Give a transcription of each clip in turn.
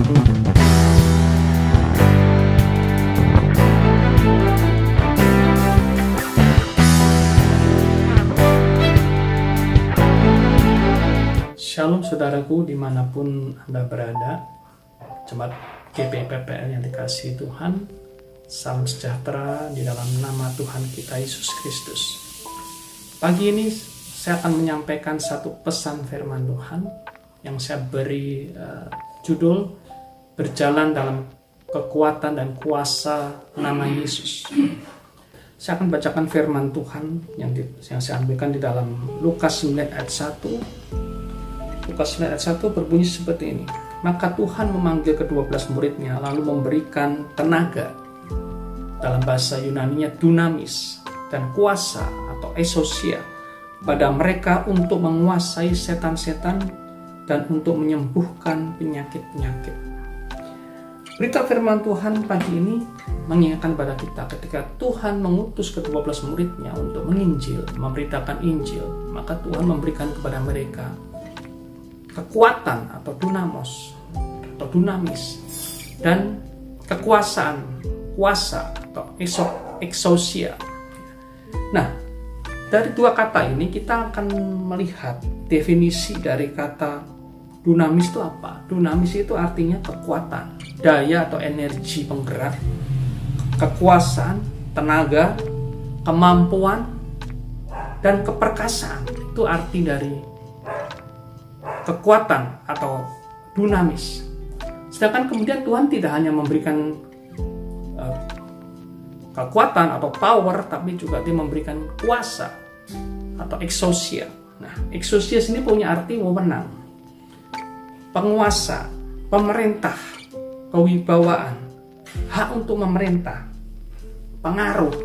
Shalom saudaraku dimanapun Anda berada, jemaat GPPPL yang dikasihi Tuhan, salam sejahtera di dalam nama Tuhan kita Yesus Kristus. Pagi ini saya akan menyampaikan satu pesan firman Tuhan yang saya beri judul Berjalan dalam Kekuatan dan Kuasa Nama Yesus. Saya akan bacakan firman Tuhan yang saya ambilkan di dalam Lukas 9 ayat 1. Lukas 9 ayat 1 berbunyi seperti ini. Maka Tuhan memanggil ke-12 muridnya lalu memberikan tenaga, dalam bahasa Yunaninya dunamis, dan kuasa atau exousia pada mereka untuk menguasai setan-setan dan untuk menyembuhkan penyakit-penyakit. Berita firman Tuhan pagi ini mengingatkan pada kita ketika Tuhan mengutus ke-12 muridnya untuk menginjil, memberitakan Injil, maka Tuhan memberikan kepada mereka kekuatan atau dunamos atau dunamis dan kekuasaan, kuasa atau exousia. Nah, dari dua kata ini kita akan melihat definisi dari kata dunamis itu apa. Dunamis itu artinya kekuatan, daya atau energi penggerak, kekuasaan, tenaga, kemampuan, dan keperkasaan. Itu arti dari kekuatan atau dunamis. Sedangkan kemudian Tuhan tidak hanya memberikan kekuatan atau power, tapi juga Dia memberikan kuasa atau exousia. Nah, exousia sini punya arti wewenang, penguasa, pemerintah, kewibawaan, hak untuk memerintah, pengaruh.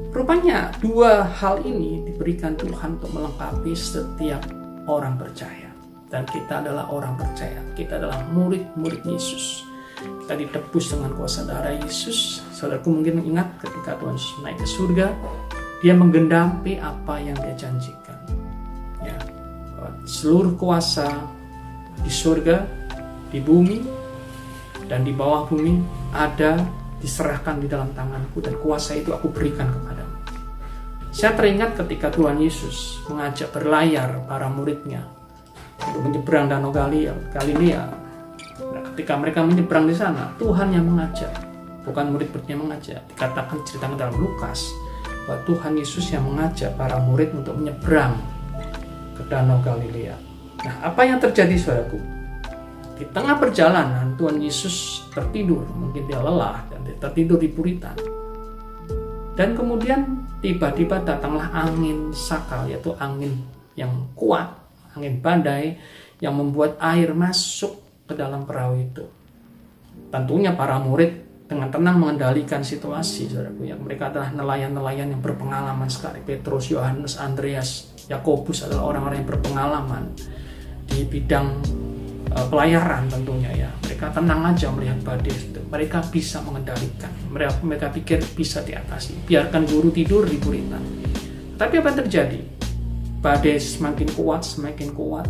Rupanya dua hal ini diberikan Tuhan untuk melengkapi setiap orang percaya. Dan kita adalah orang percaya, kita adalah murid-murid Yesus. Kita ditebus dengan kuasa darah Yesus. Saudaraku mungkin ingat ketika Tuhan Yesus naik ke surga, Dia menggenapi apa yang Dia janjikan. Ya, seluruh kuasa di surga, di bumi, dan di bawah bumi ada diserahkan di dalam tanganku, dan kuasa itu aku berikan kepadamu. Saya teringat ketika Tuhan Yesus mengajak berlayar para muridnya untuk menyeberang Danau Galilea. Nah, ketika mereka menyeberang di sana, Tuhan yang mengajak, bukan murid-muridnya mengajak. Dikatakan ceritakan dalam Lukas bahwa Tuhan Yesus yang mengajak para murid untuk menyeberang ke Danau Galilea. Nah, apa yang terjadi saudaraku? Di tengah perjalanan Tuhan Yesus tertidur, mungkin dia lelah dan dia tertidur di buritan. Dan kemudian tiba-tiba datanglah angin sakal, yaitu angin yang kuat, angin badai yang membuat air masuk ke dalam perahu itu. Tentunya para murid dengan tenang mengendalikan situasi, saudaraku, yang mereka adalah nelayan-nelayan yang berpengalaman sekali. Petrus, Yohanes, Andreas, Yakobus adalah orang-orang yang berpengalaman di bidang pelayaran tentunya ya. Mereka tenang aja melihat badai itu. Mereka bisa mengendalikan. Mereka pikir bisa diatasi. Biarkan guru tidur di buritan. Tapi apa yang terjadi? Badai semakin kuat,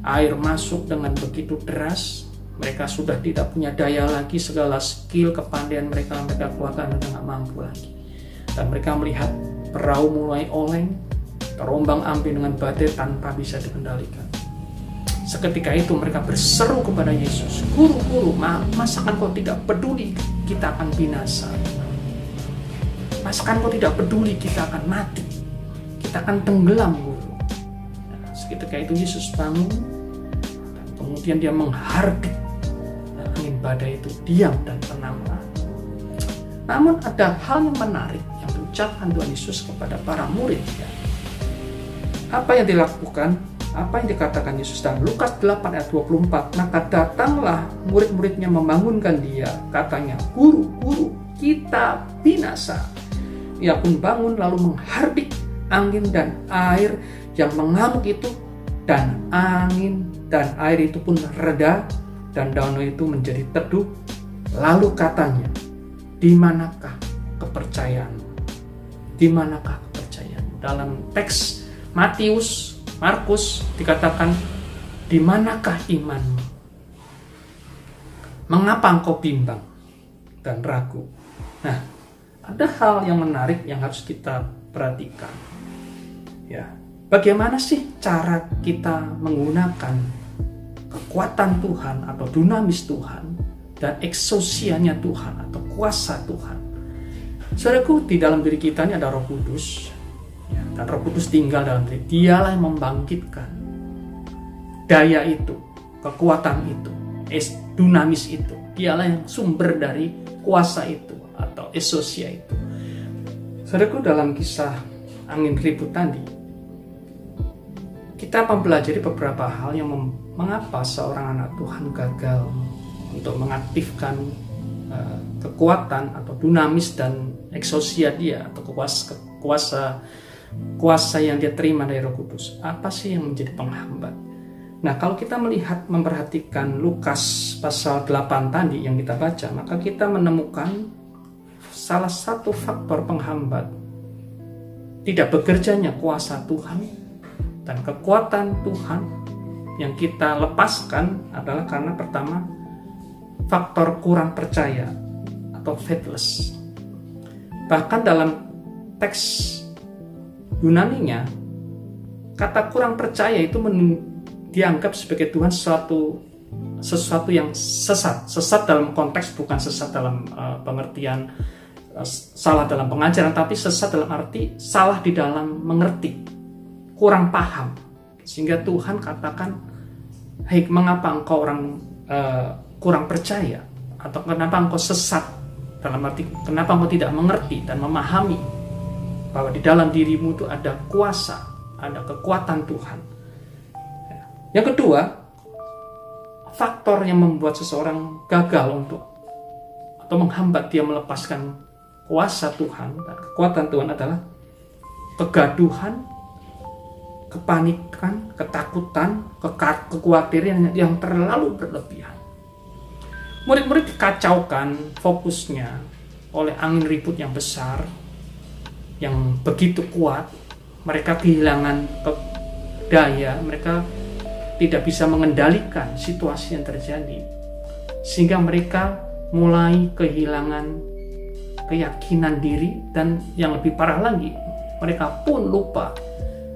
air masuk dengan begitu deras, mereka sudah tidak punya daya lagi, segala skill, kepandaian mereka keluarkan sudah nggak mampu lagi. Dan mereka melihat perahu mulai oleng, terombang ambing dengan badai tanpa bisa dikendalikan. Seketika itu mereka berseru kepada Yesus, Guru, masakan kau tidak peduli kita akan binasa? Masakan kau tidak peduli kita akan mati? Kita akan tenggelam, Guru. Ketika itu Yesus bangun, dan kemudian Dia menghardik, dan angin badai itu diam dan tenanglah. Namun ada hal yang menarik yang diucapkan Tuhan Yesus kepada para murid. Ya. Apa yang dilakukan? Apa yang dikatakan Yesus dalam Lukas 8 ayat 24? Maka datanglah murid-muridnya membangunkan Dia, katanya, Guru, kita binasa. Ia pun bangun lalu menghardik angin dan air yang mengamuk itu, dan angin dan air itu pun reda, dan danau itu menjadi teduh. Lalu katanya, di manakah kepercayaanmu? Di manakah kepercayaanmu? Dalam teks Matius, Markus dikatakan, di manakah imanmu? Mengapa engkau bimbang dan ragu? Nah, ada hal yang menarik yang harus kita perhatikan. Ya, bagaimana sih cara kita menggunakan kekuatan Tuhan atau dunamis Tuhan dan eksousianya Tuhan atau kuasa Tuhan? Saudaraku, di dalam diri kita ini ada Roh Kudus, ya, dan Roh Kudus tinggal dalam diri. Dialah yang membangkitkan daya itu, kekuatan itu, dunamis itu. Dialah yang sumber dari kuasa itu atau eksousia itu. Saudaraku, dalam kisah angin ribut tadi, kita mempelajari beberapa hal yang mengapa seorang anak Tuhan gagal untuk mengaktifkan kekuatan atau dunamis dan eksousia dia atau kuasa yang dia terima dari Roh Kudus. Apa sih yang menjadi penghambat? Nah, kalau kita memperhatikan Lukas pasal 8 tadi yang kita baca, maka kita menemukan salah satu faktor penghambat tidak bekerjanya kuasa Tuhan dan kekuatan Tuhan yang kita lepaskan adalah karena pertama, faktor kurang percaya atau faithless. Bahkan dalam teks Yunaninya, kata kurang percaya itu dianggap sebagai Tuhan sesuatu yang sesat. Sesat dalam konteks bukan sesat dalam pengertian salah dalam pengajaran, tapi sesat dalam arti salah di dalam mengerti, kurang paham. Sehingga Tuhan katakan, "Hei, mengapa engkau orang kurang percaya?" Atau kenapa engkau sesat, dalam arti kenapa engkau tidak mengerti dan memahami bahwa di dalam dirimu itu ada kuasa, ada kekuatan Tuhan. Yang kedua, faktor yang membuat seseorang gagal atau menghambat dia melepaskan kuasa Tuhan dan kekuatan Tuhan adalah kegaduhan, kepanikan, ketakutan, kekhawatiran yang terlalu berlebihan. Murid-murid dikacaukan fokusnya oleh angin ribut yang besar, yang begitu kuat. Mereka kehilangan daya, mereka tidak bisa mengendalikan situasi yang terjadi, sehingga mereka mulai kehilangan keyakinan diri, dan yang lebih parah lagi, mereka pun lupa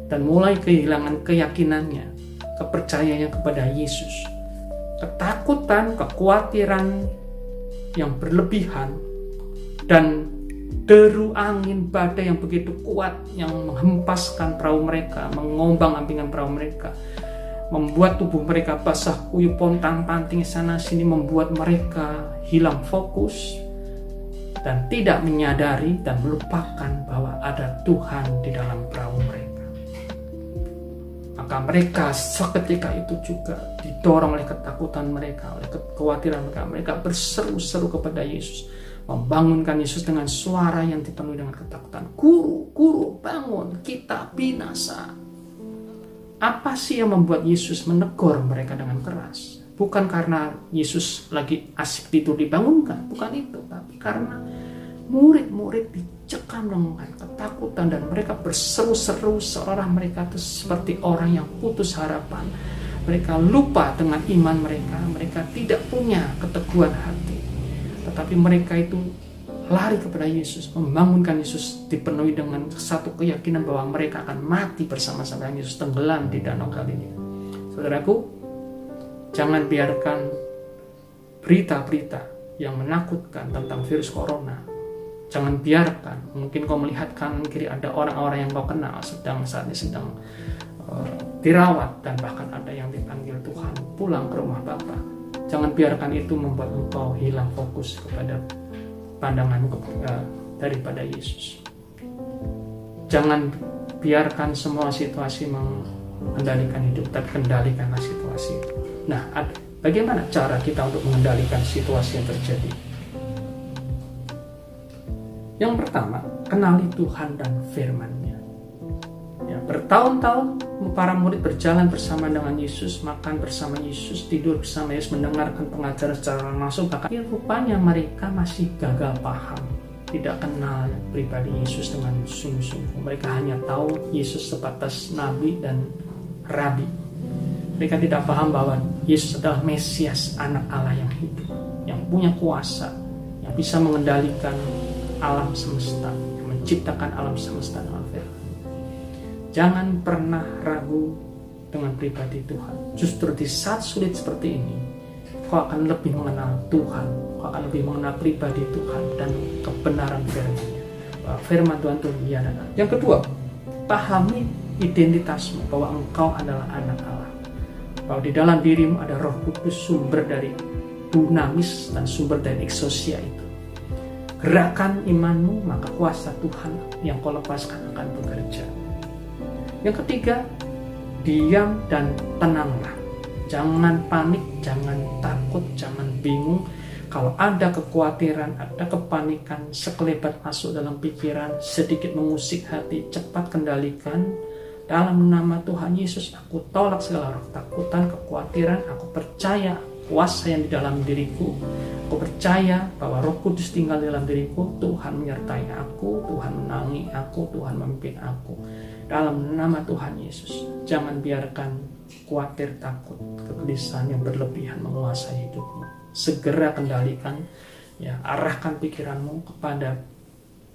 dan mulai kehilangan keyakinannya, kepercayaannya kepada Yesus. Ketakutan, kekhawatiran yang berlebihan, dan deru angin badai yang begitu kuat yang menghempaskan perahu mereka, mengombang-ambingkan perahu mereka, membuat tubuh mereka basah kuyup, pontang-panting sana sini, membuat mereka hilang fokus dan tidak menyadari dan melupakan bahwa ada Tuhan di dalam perahu mereka. Maka mereka seketika itu juga didorong oleh ketakutan mereka, oleh kekhawatiran mereka. Mereka berseru-seru kepada Yesus, membangunkan Yesus dengan suara yang dipenuhi dengan ketakutan. "Guru, guru, bangun, kita binasa." Apa sih yang membuat Yesus menegur mereka dengan keras? Bukan karena Yesus lagi asik tidur dibangunkan, bukan itu, tapi karena murid-murid dicekam dengan ketakutan dan mereka berseru-seru seolah mereka itu seperti orang yang putus harapan. Mereka lupa dengan iman mereka, mereka tidak punya keteguhan hati. Tetapi mereka itu lari kepada Yesus, membangunkan Yesus, dipenuhi dengan satu keyakinan bahwa mereka akan mati bersama-sama dengan Yesus, tenggelam di danau Galilea. Saudaraku, jangan biarkan berita-berita yang menakutkan tentang virus corona. Jangan biarkan, mungkin kau melihat kanan kiri ada orang-orang yang kau kenal saat ini sedang dirawat, dan bahkan ada yang dipanggil Tuhan pulang ke rumah Bapa. Jangan biarkan itu membuat engkau hilang fokus kepada pandanganmu daripada Yesus. Jangan biarkan semua situasi mengendalikan hidup, tapi kendalikanlah situasi. Nah, bagaimana cara kita untuk mengendalikan situasi yang terjadi? Yang pertama, kenali Tuhan dan firman-Nya. Ya, bertahun-tahun para murid berjalan bersama dengan Yesus, makan bersama Yesus, tidur bersama Yesus, mendengarkan pengajaran secara langsung. Tapi rupanya mereka masih gagal paham, tidak kenal pribadi Yesus dengan sungguh-sungguh. Mereka hanya tahu Yesus sebatas nabi dan rabi. Mereka tidak paham bahwa Yesus adalah Mesias, anak Allah yang hidup, yang punya kuasa, yang bisa mengendalikan alam semesta, yang menciptakan alam semesta dengan firman. Jangan pernah ragu dengan pribadi Tuhan. Justru di saat sulit seperti ini, kau akan lebih mengenal Tuhan, kau akan lebih mengenal pribadi Tuhan dan kebenaran firman-Nya. Firman Tuhan itu ya dan benar. Yang kedua, pahami identitasmu, bahwa engkau adalah anak Allah, bahwa di dalam dirimu ada Roh Kudus, sumber dari dunamis dan sumber dari exousia itu. Gerakan imanmu, maka kuasa Tuhan yang kau lepaskan akan bekerja. Yang ketiga, diam dan tenanglah. Jangan panik, jangan takut, jangan bingung. Kalau ada kekhawatiran, ada kepanikan, sekelebat masuk dalam pikiran, sedikit mengusik hati, cepat kendalikan. Dalam nama Tuhan Yesus, aku tolak segala roh ketakutan, kekhawatiran. Aku percaya kuasa yang di dalam diriku. Aku percaya bahwa Roh Kudus tinggal di dalam diriku. Tuhan menyertai aku, Tuhan menangis aku, Tuhan memimpin aku. Dalam nama Tuhan Yesus, jangan biarkan khawatir, takut, kegelisahan yang berlebihan menguasai hidupmu. Segera kendalikan, ya, arahkan pikiranmu kepada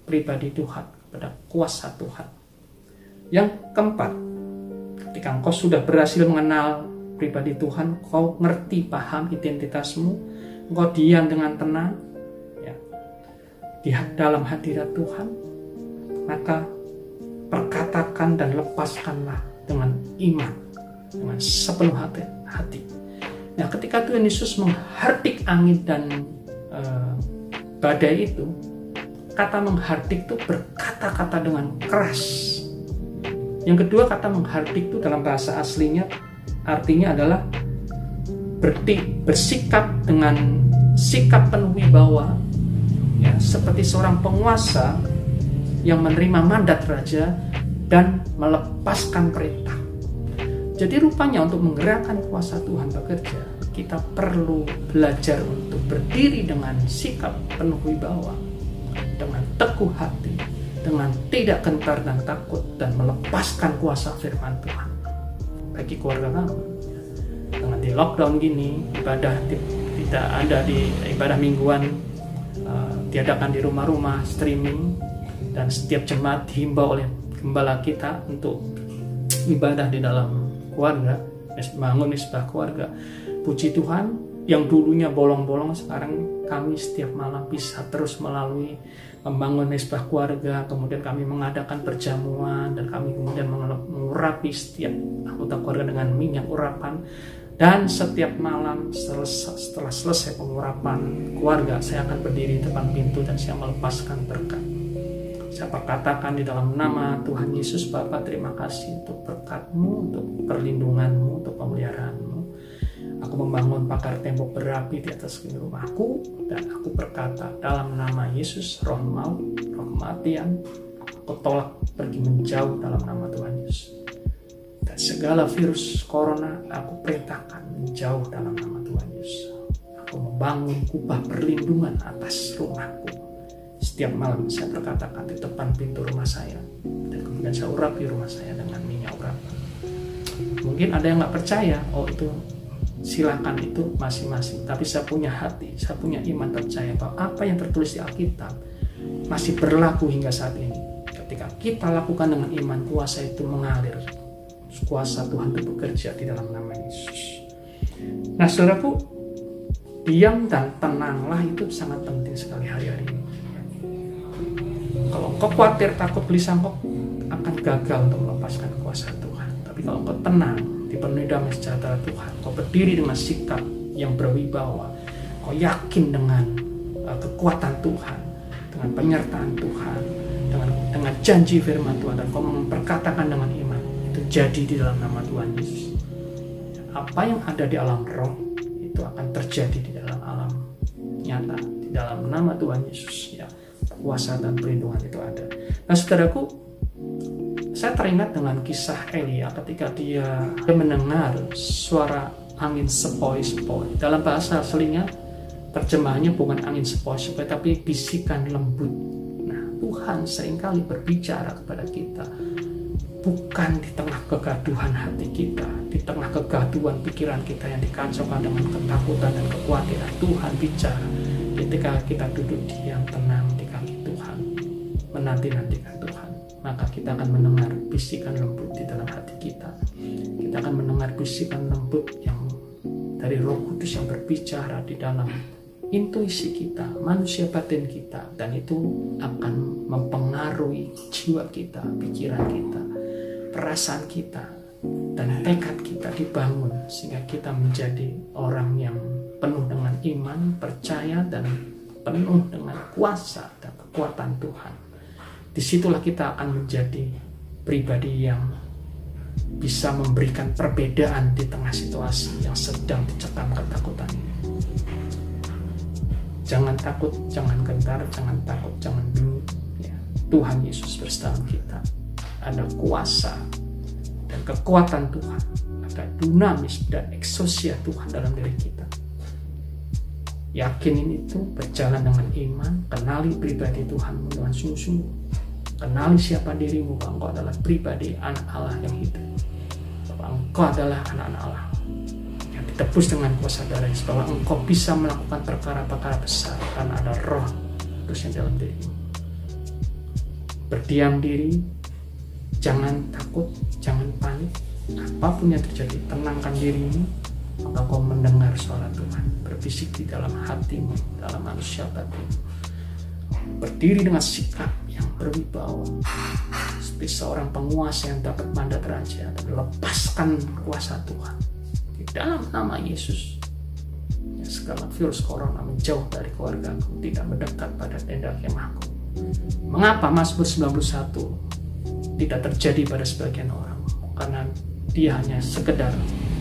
pribadi Tuhan, kepada kuasa Tuhan. Yang keempat, ketika engkau sudah berhasil mengenal pribadi Tuhan, kau ngerti, paham identitasmu, engkau diam dengan tenang, ya, di dalam hadirat Tuhan, maka perkatakan dan lepaskanlah dengan iman, dengan sepenuh hati. Nah, ketika Tuhan Yesus menghardik angin dan badai itu, kata menghardik itu berkata-kata dengan keras. Yang kedua, kata menghardik itu dalam bahasa aslinya artinya adalah bersikap dengan sikap penuh wibawa, ya, seperti seorang penguasa yang menerima mandat raja dan melepaskan perintah. Jadi rupanya untuk menggerakkan kuasa Tuhan bekerja, kita perlu belajar untuk berdiri dengan sikap penuh wibawa, dengan teguh hati, dengan tidak gentar dan takut, dan melepaskan kuasa firman Tuhan bagi keluarga kamu. Dengan di lockdown gini, ibadah tidak ada, di ibadah mingguan diadakan di rumah-rumah, streaming, dan setiap jemaat dihimbau oleh gembala kita untuk ibadah di dalam keluarga, bangun misbah keluarga. Puji Tuhan, yang dulunya bolong-bolong sekarang kami setiap malam bisa terus melalui membangun misbah keluarga, kemudian kami mengadakan perjamuan, dan kami kemudian mengurapi setiap anggota keluarga dengan minyak urapan. Dan setiap malam setelah selesai pengurapan keluarga, saya akan berdiri di depan pintu dan saya melepaskan berkat. Saya perkatakan di dalam nama Tuhan Yesus, Bapa, terima kasih untuk berkat-Mu, untuk perlindungan-Mu, untuk pemeliharaanmu. Aku membangun pagar tembok berapi di atas rumahku, dan aku berkata dalam nama Yesus, roh maut, roh kematian, aku tolak pergi menjauh dalam nama Tuhan Yesus. Dan segala virus corona aku perintahkan menjauh dalam nama Tuhan Yesus. Aku membangun kubah perlindungan atas rumahku. Setiap malam saya berkatakan di depan pintu rumah saya, dan kemudian saya urapi rumah saya dengan minyak urapan. Mungkin ada yang nggak percaya, oh itu silakan, itu masing-masing. Tapi saya punya hati, saya punya iman, percaya bahwa apa yang tertulis di Alkitab masih berlaku hingga saat ini. Ketika kita lakukan dengan iman, kuasa itu mengalir. Kuasa Tuhan itu bekerja di dalam nama Yesus. Nah, saudaraku, diam dan tenanglah itu sangat penting sekali hari-hari ini. Kalau engkau khawatir, takut, gelisah, engkau akan gagal untuk melepaskan kuasa Tuhan. Tapi kalau engkau tenang, dipenuhi damai sejahtera Tuhan, engkau berdiri dengan sikap yang berwibawa, engkau yakin dengan kekuatan Tuhan, dengan penyertaan Tuhan, dengan janji firman Tuhan, dan engkau memperkatakan dengan iman, itu jadi di dalam nama Tuhan Yesus. Apa yang ada di alam roh itu akan terjadi di dalam alam nyata, di dalam nama Tuhan Yesus, ya. Kuasa dan perlindungan itu ada. Nah, saudaraku, saya teringat dengan kisah Elia ketika dia mendengar suara angin sepoi-sepoi. Dalam bahasa aslinya terjemahannya bukan angin sepoi-sepoi, tapi bisikan lembut. Nah, Tuhan seringkali berbicara kepada kita bukan di tengah kegaduhan hati kita, di tengah kegaduhan pikiran kita yang dikacaukan dengan ketakutan dan kekhawatiran. Tuhan bicara ketika kita duduk diam tenang di kaki Tuhan, menanti-nantikan Tuhan, maka kita akan mendengar bisikan lembut di dalam hati kita. Kita akan mendengar bisikan lembut yang dari Roh Kudus yang berbicara di dalam intuisi kita, manusia batin kita, dan itu akan mempengaruhi jiwa kita, pikiran kita, perasaan kita, dan tekad kita dibangun sehingga kita menjadi orang yang penuh dengan iman, percaya, dan penuh dengan kuasa dan kekuatan Tuhan. Disitulah kita akan menjadi pribadi yang bisa memberikan perbedaan di tengah situasi yang sedang dicekam ketakutan ini. Jangan takut, jangan gentar, jangan takut, jangan bingung. Ya, Tuhan Yesus bersama kita. Ada kuasa dan kekuatan Tuhan, ada dunamis dan eksosia Tuhan dalam diri kita. Yakinin itu, berjalan dengan iman, kenali pribadi Tuhan dengan sungguh-sungguh. Kenali siapa dirimu, bahwa engkau adalah pribadi anak Allah yang hidup. Bahwa engkau adalah anak-anak Allah yang ditebus dengan kuasa darah Yesus, bahwa engkau bisa melakukan perkara-perkara besar karena ada Roh Kudus yang dalam dirimu. Berdiam diri, jangan takut, jangan panik. Apapun yang terjadi, tenangkan dirimu, maka kau mendengar suara Tuhan berbisik di dalam hatimu, dalam manusia batinmu. Berdiri dengan sikap yang berwibawa, seperti seorang penguasa yang dapat mandat raja, dan lepaskan kuasa Tuhan di dalam nama Yesus. Ya, segala virus corona menjauh dari keluargaku, tidak mendekat pada tenda kemahku. Mengapa Mazmur 91 tidak terjadi pada sebagian orang? Karena dia hanya sekedar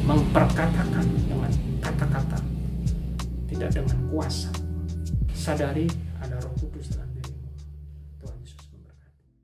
memperkatakan dengan kata-kata, tidak dengan kuasa. Sadari ada Roh